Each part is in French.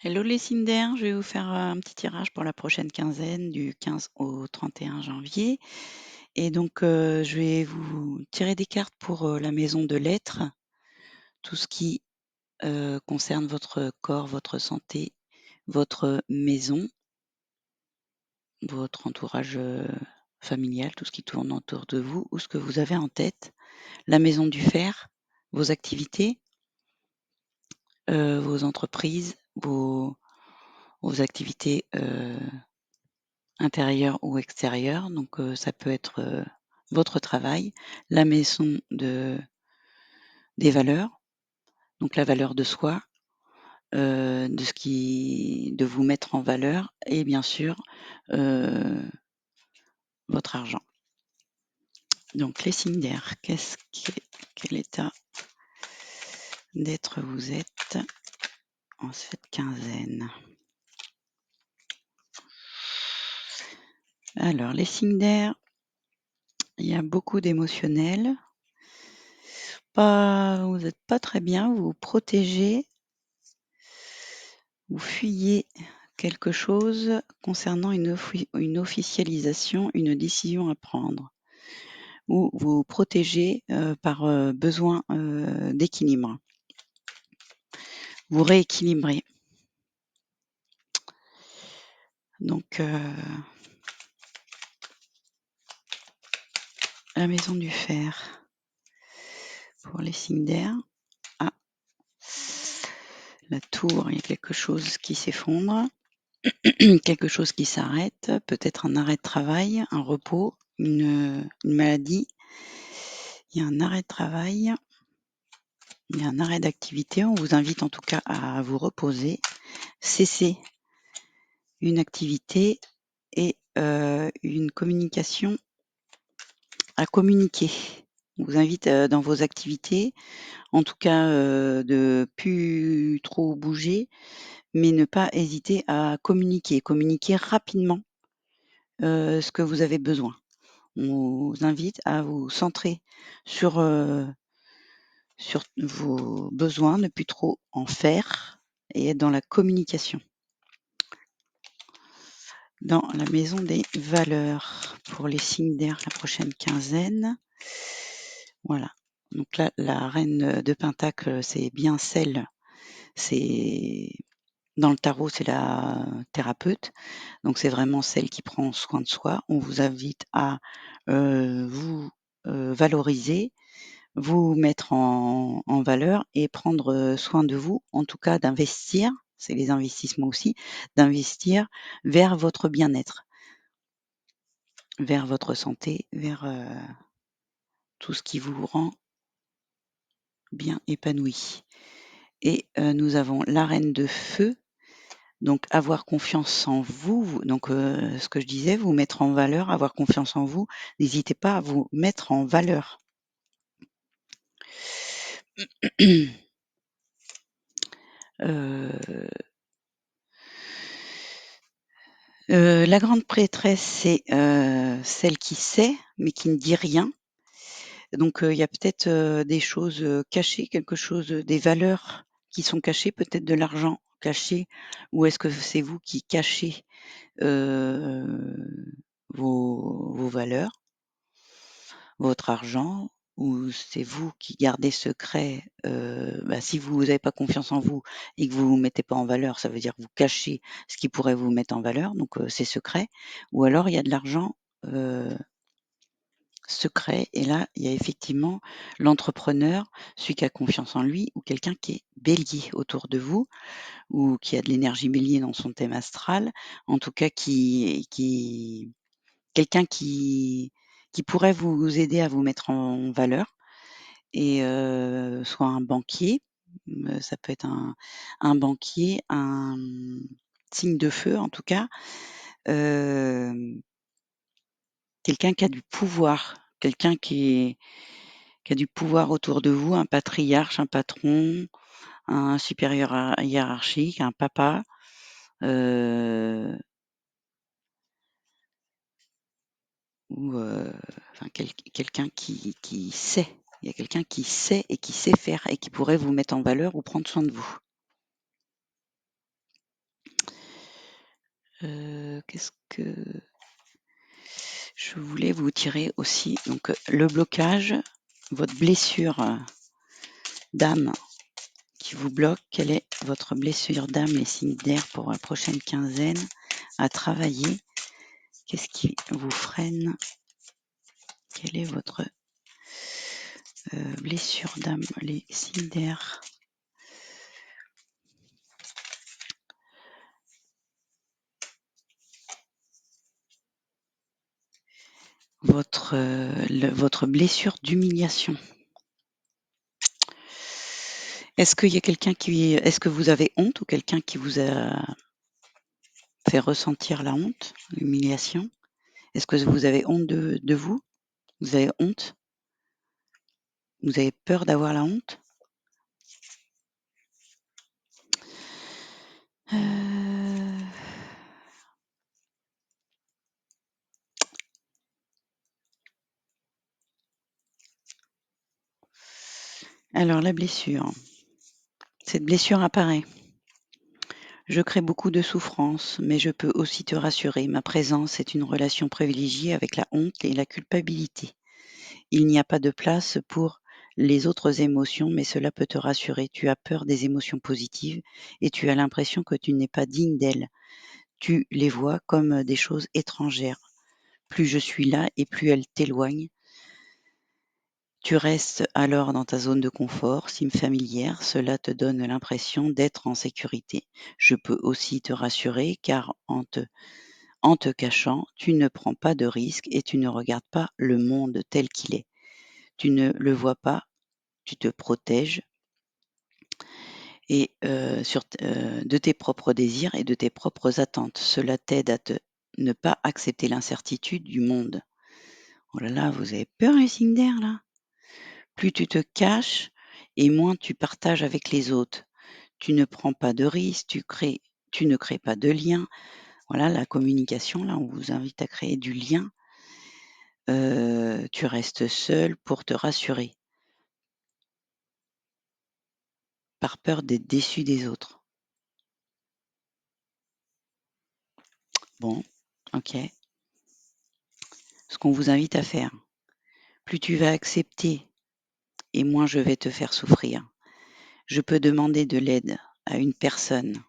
Hello les Cinder, je vais vous faire un petit tirage pour la prochaine quinzaine du 15 au 31 janvier. Et donc, je vais vous tirer des cartes pour la maison de l'être, tout ce qui concerne votre corps, votre santé, votre maison, votre entourage familial, tout ce qui tourne autour de vous ou ce que vous avez en tête. La maison du fer, vos activités, vos entreprises, vos activités intérieures ou extérieures. Donc, ça peut être votre travail, la maison des valeurs, donc la valeur de soi, de vous mettre en valeur et bien sûr, votre argent. Donc les signes d'air, quel état d'être vous êtes en cette quinzaine? Alors les signes d'air, il y a beaucoup d'émotionnel. Vous n'êtes pas très bien, vous vous protégez. Vous fuyez quelque chose concernant une officialisation, une décision à prendre ou vous protégez, par, besoin, d'équilibre. Vous rééquilibrez. Donc, la maison du fer pour les signes d'air. Ah, la tour, il y a quelque chose qui s'effondre, quelque chose qui s'arrête, peut-être un arrêt de travail, un repos, une maladie. Il y a un arrêt de travail. Il y a un arrêt d'activité. On vous invite en tout cas à vous reposer, cesser une activité et une communication à communiquer. On vous invite, dans vos activités, en tout cas, de plus trop bouger, mais ne pas hésiter à communiquer. Communiquer rapidement, ce que vous avez besoin. On vous invite à vous centrer sur, sur vos besoins, ne plus trop en faire et être dans la communication. Dans la maison des valeurs pour les signes d'air la prochaine quinzaine. Voilà. Donc là, la reine de Pentacle, c'est bien celle, c'est dans le tarot, c'est la thérapeute, donc c'est vraiment celle qui prend soin de soi. On vous invite à, vous, valoriser, vous mettre en valeur et prendre, soin de vous, en tout cas d'investir, c'est les investissements aussi, d'investir vers votre bien-être. Vers votre santé, vers, tout ce qui vous rend bien épanoui et nous avons la reine de feu, donc avoir confiance en vous, donc ce que je disais, vous mettre en valeur, avoir confiance en vous. N'hésitez pas à vous mettre en valeur. Heu la grande prêtresse, c'est, celle qui sait, mais qui ne dit rien. Donc, il y a peut-être, des choses, cachées, quelque chose, des valeurs qui sont cachées, peut-être de l'argent caché ou est-ce que c'est vous qui cachez, vos valeurs, votre argent ou c'est vous qui gardez secret, si vous n'avez pas confiance en vous et que vous vous mettez pas en valeur, ça veut dire que vous cachez ce qui pourrait vous mettre en valeur, donc, c'est secret ou alors il y a de l'argent, heu secret et là, il y a effectivement l'entrepreneur, celui qui a confiance en lui ou quelqu'un qui est bélier autour de vous ou qui a de l'énergie bélier dans son thème astral. En tout cas qui quelqu'un qui pourrait vous aider à vous mettre en valeur et soit un banquier, ça peut être un banquier, signe de feu en tout cas, hem, quelqu'un qui a du pouvoir, quelqu'un qui a du pouvoir autour de vous, un patriarche, un patron, un supérieur hiérarchique, un papa, heu, ou enfin quelqu'un qui sait. Il y a quelqu'un qui sait et qui sait faire et qui pourrait vous mettre en valeur ou prendre soin de vous. Qu'est-ce que je voulais vous tirer aussi? Donc, le blocage, votre blessure d'âme qui vous bloque. Quelle est votre blessure d'âme, les signes d'air pour la prochaine quinzaine à travailler? Qu'est-ce qui vous freine? Quelle est votre blessure d'âme, les signes d'air? Votre blessure d'humiliation. Est-ce que vous avez honte ou quelqu'un qui vous a fait ressentir la honte, l'humiliation? Est-ce que vous avez honte de vous? Vous avez honte? Vous avez peur d'avoir la honte? Heu, alors la blessure. Cette blessure apparaît. Je crée beaucoup de souffrance, mais je peux aussi te rassurer. Ma présence est une relation privilégiée avec la honte et la culpabilité. Il n'y a pas de place pour les autres émotions, mais cela peut te rassurer. Tu as peur des émotions positives et tu as l'impression que tu n'es pas digne d'elles. Tu les vois comme des choses étrangères. Plus je suis là et plus elles t'éloignent. Tu restes alors dans ta zone de confort, si familière, cela te donne l'impression d'être en sécurité. Je peux aussi te rassurer car en te cachant, tu ne prends pas de risques et tu ne regardes pas le monde tel qu'il est. Tu ne le vois pas, tu te protèges et de tes propres désirs et de tes propres attentes. Cela t'aide à ne pas accepter l'incertitude du monde. Oh là là, vous avez peur les signes d'air là? Plus tu te caches et moins tu partages avec les autres. Tu ne prends pas de risques, tu ne crées pas de lien. Voilà la communication, là, on vous invite à créer du lien. Tu restes seul pour te rassurer, par peur d'être déçu des autres. Bon, OK. Ce qu'on vous invite à faire, plus tu vas accepter et moins je vais te faire souffrir. Je peux demander de l'aide à une personne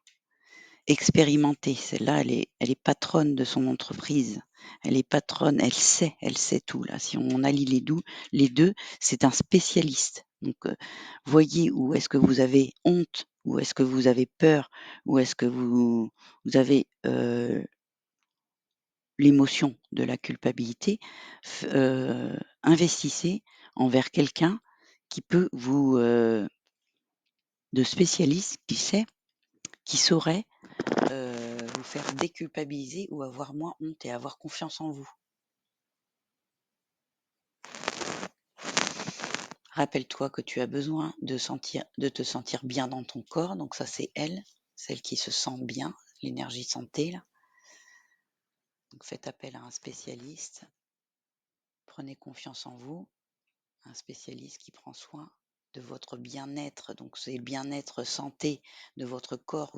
expérimentée. Celle-là, elle est patronne de son entreprise. Elle est patronne, elle sait tout là. Si on allie les 2, c'est un spécialiste. Donc, voyez où est-ce que vous avez honte, où est-ce que vous avez peur, où est-ce que vous avez, l'émotion de la culpabilité. Investissez envers quelqu'un qui peut de spécialiste qui sait, qui saurait vous faire déculpabiliser ou avoir moins honte et avoir confiance en vous. Rappelle-toi que tu as besoin de te sentir bien dans ton corps, donc ça c'est elle, celle qui se sent bien, l'énergie santé là. Donc faites appel à un spécialiste, prenez confiance en vous, un spécialiste qui prend soin de votre bien-être, donc c'est le bien-être santé de votre corps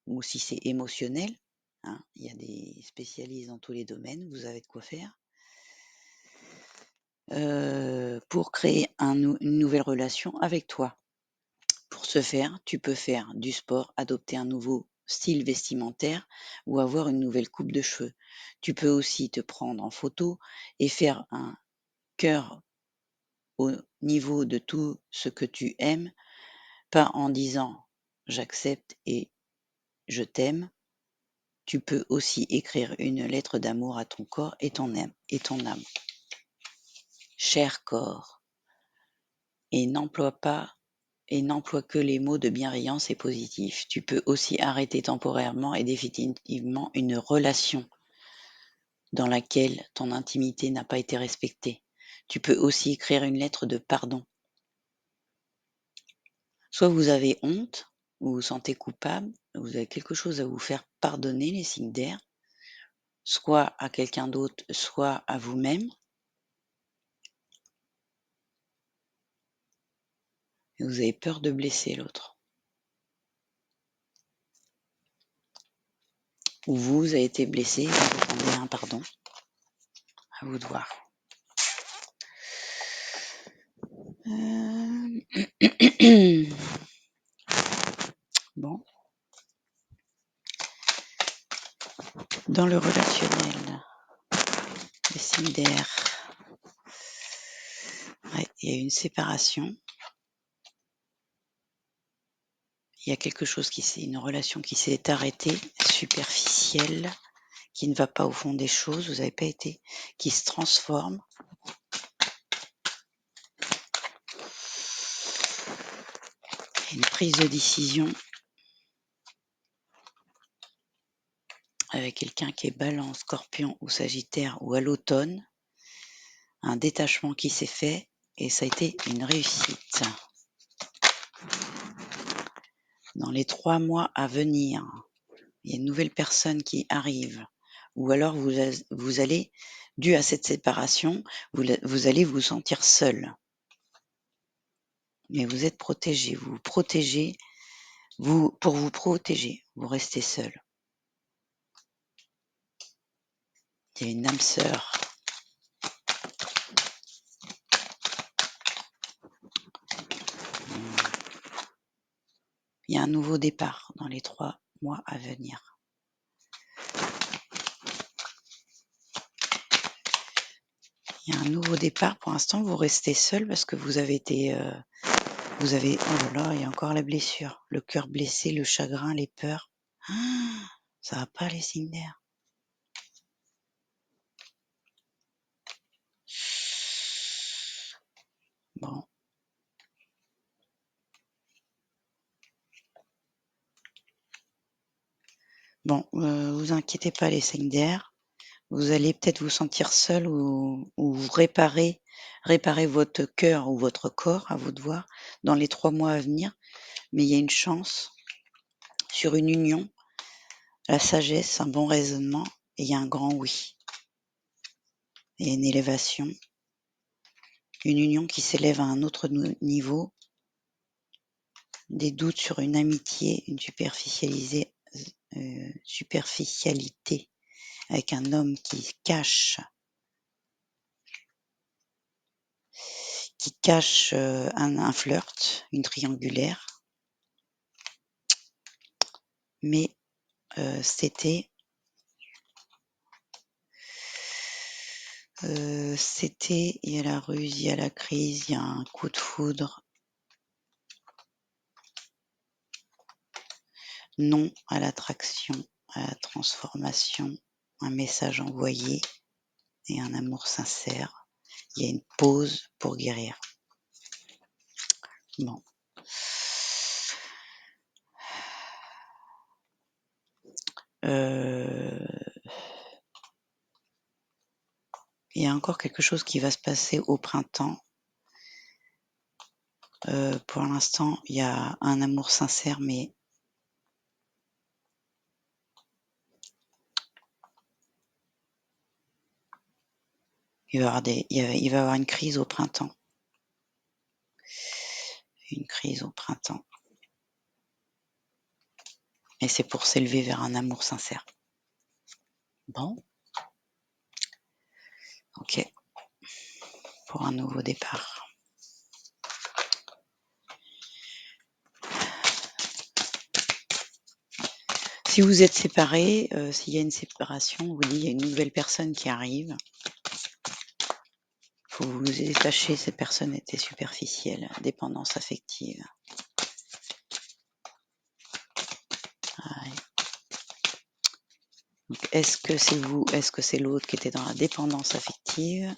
ou si c'est émotionnel, hein, il y a des spécialistes dans tous les domaines, vous avez de quoi faire. Pour créer une nouvelle relation avec toi. Pour ce faire, tu peux faire du sport, adopter un nouveau style vestimentaire ou avoir une nouvelle coupe de cheveux. Tu peux aussi te prendre en photo et faire un cœur au niveau de tout ce que tu aimes, pas en disant j'accepte et je t'aime. Tu peux aussi écrire une lettre d'amour à ton corps et ton âme. Cher corps, et n'emploie que les mots de bienveillance et positif. Tu peux aussi arrêter temporairement et définitivement une relation dans laquelle ton intimité n'a pas été respectée. Tu peux aussi écrire une lettre de pardon. Soit vous avez honte, vous vous sentez coupable, vous avez quelque chose à vous faire pardonner, les signes d'air, soit à quelqu'un d'autre, soit à vous-même, et vous avez peur de blesser l'autre. ou vous avez été blessé, vous demandez un pardon. À vous de voir. Bon. Dans le relationnel, les signes d'air, ouais, il y a une séparation. Il y a quelque chose une relation qui s'est arrêtée, superficielle, qui ne va pas au fond des choses, vous n'avez pas été, qui se transforme. Une prise de décision avec quelqu'un qui est Balance, Scorpion ou Sagittaire ou à l'automne, un détachement qui s'est fait et ça a été une réussite. Dans les 3 mois à venir, il y a une nouvelle personne qui arrive ou alors vous allez, dû à cette séparation, vous allez vous sentir seul. Mais vous êtes protégé, vous vous protégez, pour vous protéger, vous restez seul. Il y a une âme sœur. Il y a un nouveau départ dans les 3 mois à venir. Il y a un nouveau départ. Pour l'instant, vous restez seul parce que vous avez été, oh là là, il y a encore la blessure, le cœur blessé, le chagrin, les peurs. Ça va pas les signes d'air. Bon. Bon, vous inquiétez pas les signes d'air. Vous allez peut-être vous sentir seul ou vous réparer votre cœur ou votre corps, à vous de voir, dans les 3 mois à venir. Mais il y a une chance sur une union, la sagesse, un bon raisonnement et il y a un grand oui. Il y a une élévation, une union qui s'élève à un autre niveau, des doutes sur une amitié, une superficialité avec un homme qui cache un flirt, une triangulaire. Mais c'était il y a la ruse, il y a la crise, il y a un coup de foudre. Non à l'attraction, à la transformation, un message envoyé et un amour sincère. Il y a une pause pour guérir. Bon. Il y a encore quelque chose qui va se passer au printemps. Pour l'instant, il y a un amour sincère, mais il va y avoir une crise au printemps. Une crise au printemps. Et c'est pour s'élever vers un amour sincère. Bon. Ok. Pour un nouveau départ. Si vous êtes séparés, s'il y a une séparation, on vous dit il y a une nouvelle personne qui arrive. Faut vous détacher, cette personne était superficielle, dépendance affective. Ouais. Donc, est-ce que c'est vous, est-ce que c'est l'autre qui était dans la dépendance affective,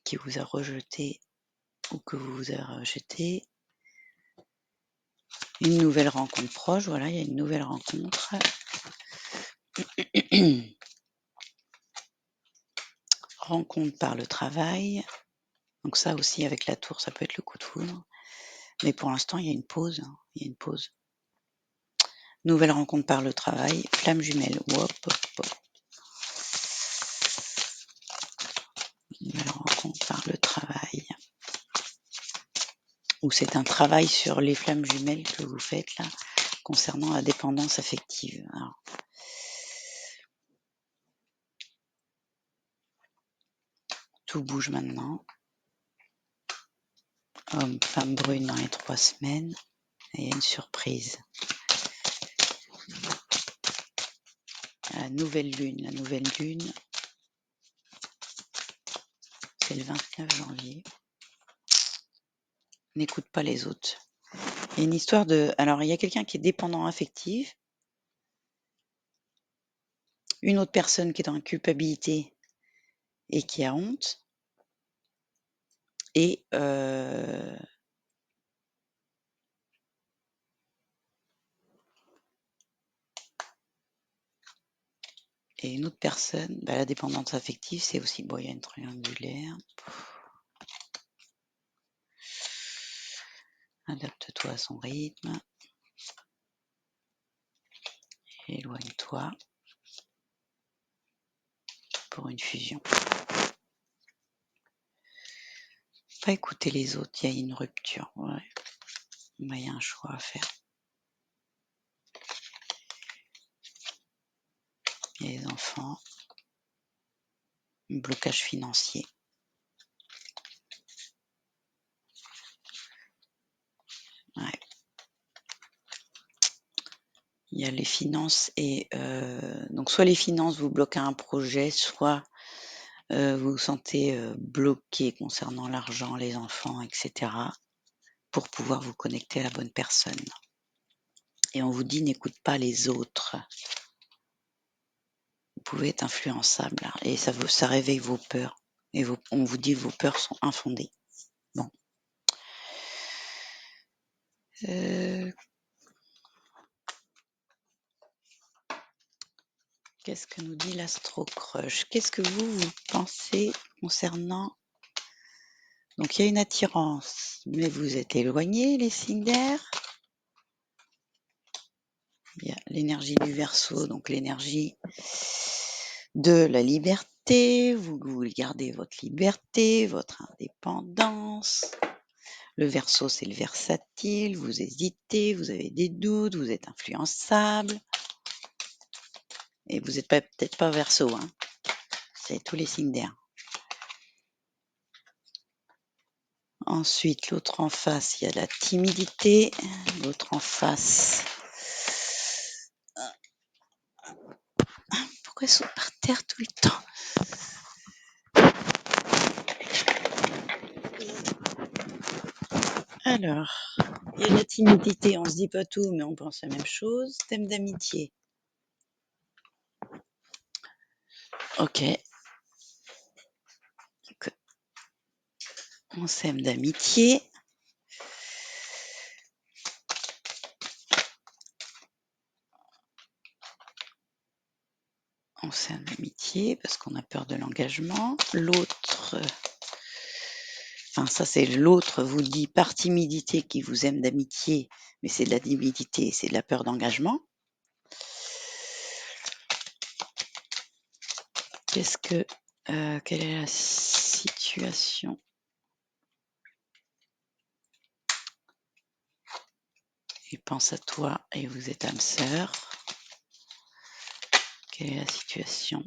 qui vous a rejeté ou que vous vous avez rejeté? Une nouvelle rencontre proche, voilà, il y a une nouvelle rencontre. Rencontre par le travail. Donc ça aussi, avec la tour, ça peut être le coup de foudre. Mais pour l'instant, il y a une pause. Il y a une pause. Nouvelle rencontre par le travail. Flamme jumelle. Hop, hop, hop. Nouvelle rencontre par le travail. Ou c'est un travail sur les flammes jumelles que vous faites là. concernant la dépendance affective. Alors, tout bouge maintenant. Homme, femme brune dans les 3 semaines. Et il y a une surprise. La nouvelle lune, c'est le 29 janvier. N'écoute pas les autres. Il y a une histoire de... Alors, il y a quelqu'un qui est dépendant affectif, une autre personne qui est dans la culpabilité et qui a honte, et une autre personne, la dépendance affective, c'est aussi... Bon, il y a une triangulaire. Adapte-toi à son rythme. Éloigne-toi pour une fusion. Pas écouter les autres, il y a une rupture. Ouais. Il y a un choix à faire. Il y a les enfants. Un blocage financier. Ouais. Il y a les finances et donc soit les finances vous bloquent un projet, soit vous vous sentez bloqué concernant l'argent, les enfants, etc. pour pouvoir vous connecter à la bonne personne. Et on vous dit n'écoute pas les autres. Vous pouvez être influençable et ça réveille vos peurs. Et on vous dit que vos peurs sont infondées. Bon. Qu'est-ce que nous dit l'astro-crush? Qu'est-ce que vous pensez concernant... Donc il y a une attirance, mais vous êtes éloignés, les signes d'air. Il y a l'énergie du Verseau, donc l'énergie de la liberté. Vous gardez votre liberté, votre indépendance. Le Verseau, c'est le versatile. Vous hésitez, vous avez des doutes, vous êtes influençable. Et vous n'êtes peut-être pas Verseau, hein. C'est tous les signes d'air. Ensuite, l'autre en face, il y a la timidité. L'autre en face. Pourquoi ils sont par terre tout le temps? Alors, il y a la timidité, on se dit pas tout, mais on pense la même chose. Thème d'amitié. Ok. On s'aime d'amitié. On s'aime d'amitié parce qu'on a peur de l'engagement. L'autre, enfin ça c'est l'autre vous dit par timidité qui vous aime d'amitié, mais c'est de la timidité, c'est de la peur d'engagement. Quelle est la situation? Il pense à toi et vous êtes âme sœur. Quelle est la situation?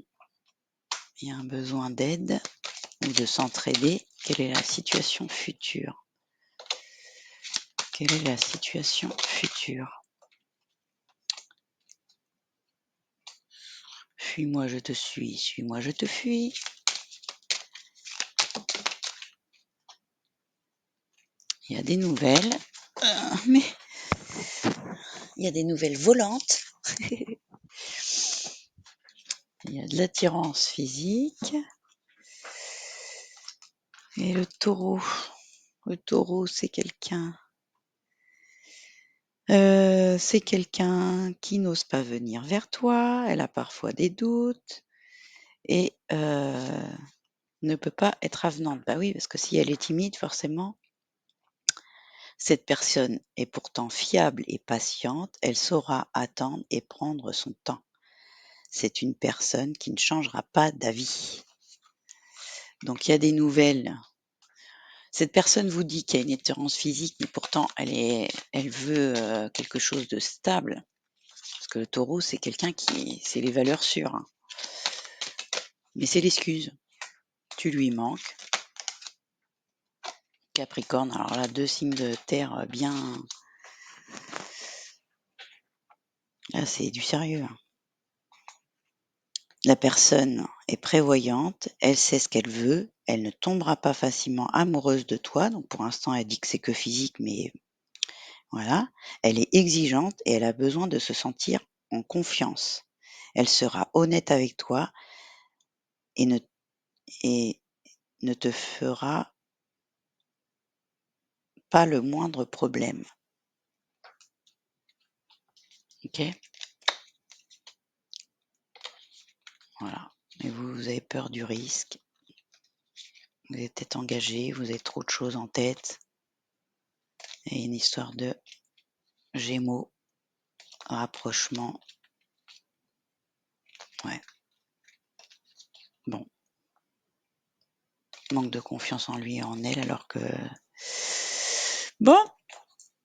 Il y a un besoin d'aide ou de s'entraider. Quelle est la situation future? Quelle est la situation future? Fuis-moi, je te suis. Suis-moi, je te fuis. Il y a des nouvelles, mais il y a des nouvelles volantes. Il y a de l'attirance physique. Et le taureau, c'est quelqu'un qui n'ose pas venir vers toi. Elle a parfois des doutes et ne peut pas être avenante. Bah oui, parce que si elle est timide, forcément, cette personne est pourtant fiable et patiente. Elle saura attendre et prendre son temps. C'est une personne qui ne changera pas d'avis. Donc il y a des nouvelles. Cette personne vous dit qu'il y a une attirance physique, mais pourtant elle veut, quelque chose de stable. Parce que le Taureau, c'est quelqu'un c'est les valeurs sûres, hein. Mais c'est l'excuse. Tu lui manques. Capricorne, alors là, 2 signes de terre, bien là, c'est du sérieux, hein. La personne est prévoyante, elle sait ce qu'elle veut, elle ne tombera pas facilement amoureuse de toi, donc pour l'instant, elle dit que c'est que physique, mais voilà. Elle est exigeante et elle a besoin de se sentir en confiance. Elle sera honnête avec toi et et ne te fera pas le moindre problème. OK? Voilà. Mais vous avez peur du risque. Vous êtes peut-être engagé, vous avez trop de choses en tête. Et une histoire de Gémeaux, rapprochement. Ouais. Bon. Manque de confiance en lui et en elle, alors que bon,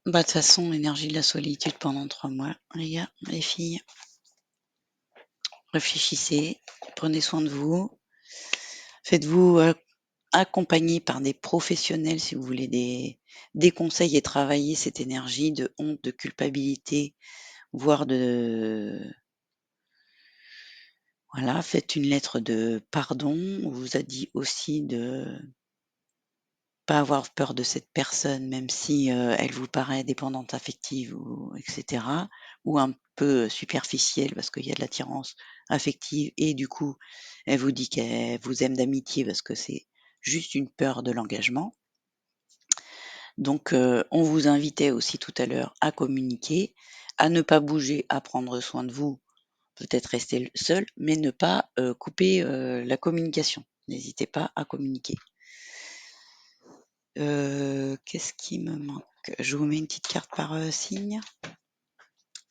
bah, de toute façon, énergie de la solitude pendant 3 mois, les gars, les filles. Réfléchissez, prenez soin de vous. Faites-vous, accompagner par des professionnels si vous voulez des conseils et travailler cette énergie de honte, de culpabilité, voire de voilà, faites une lettre de pardon. On vous a dit aussi de pas avoir peur de cette personne, même si, elle vous paraît dépendante affective ou et cetera, ou un peu superficielle parce qu'il y a de l'attirance affective et du coup, elle vous dit qu'elle vous aime d'amitié parce que c'est juste une peur de l'engagement. Donc, on vous invitait aussi tout à l'heure à communiquer, à ne pas bouger, à prendre soin de vous, peut-être rester seul, mais ne pas, couper, la communication. N'hésitez pas à communiquer. Qu'est-ce qui me manque? Je vous mets une petite carte par, signe.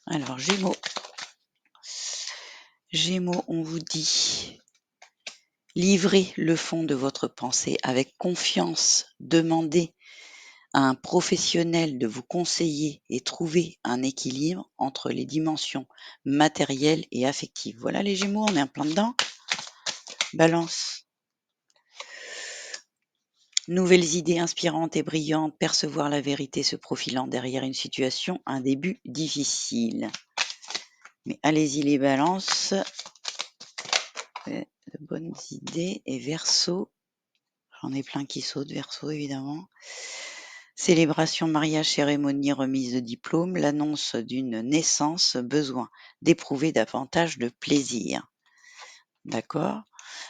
Alors Gémeaux. Gémeaux, on vous dit: livrez le fond de votre pensée avec confiance, demandez à un professionnel de vous conseiller et trouver un équilibre entre les dimensions matérielles et affectives. Voilà les Gémeaux, on est en plein dedans. Balance. Nouvelles idées inspirantes et brillantes, percevoir la vérité se profilant derrière une situation, un début difficile. Mais allez-y les balances. De bonnes idées. Et Verseau, j'en ai plein qui sautent, Verseau évidemment. Célébration, mariage, cérémonie, remise de diplôme, l'annonce d'une naissance, besoin d'éprouver davantage de plaisir. D'accord?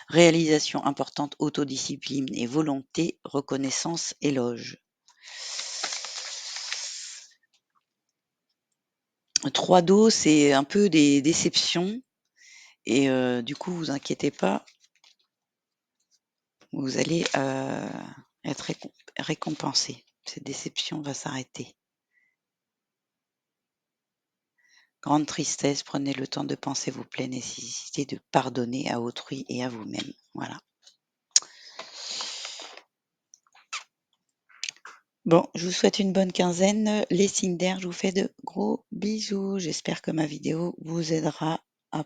Réalisation importante, autodiscipline et volonté, reconnaissance, éloge. 3 d'eau, c'est un peu des déceptions et du coup, vous inquiétez pas, vous allez, être récompensé. Cette déception va s'arrêter. Grande tristesse, prenez le temps de penser vos pleines nécessités de pardonner à autrui et à vous-même. Voilà. Bon, je vous souhaite une bonne quinzaine. Les signes d'air, je vous fais de gros bisous. J'espère que ma vidéo vous aidera à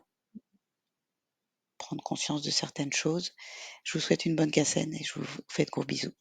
prendre conscience de certaines choses. Je vous souhaite une bonne quinzaine et je vous fais de gros bisous.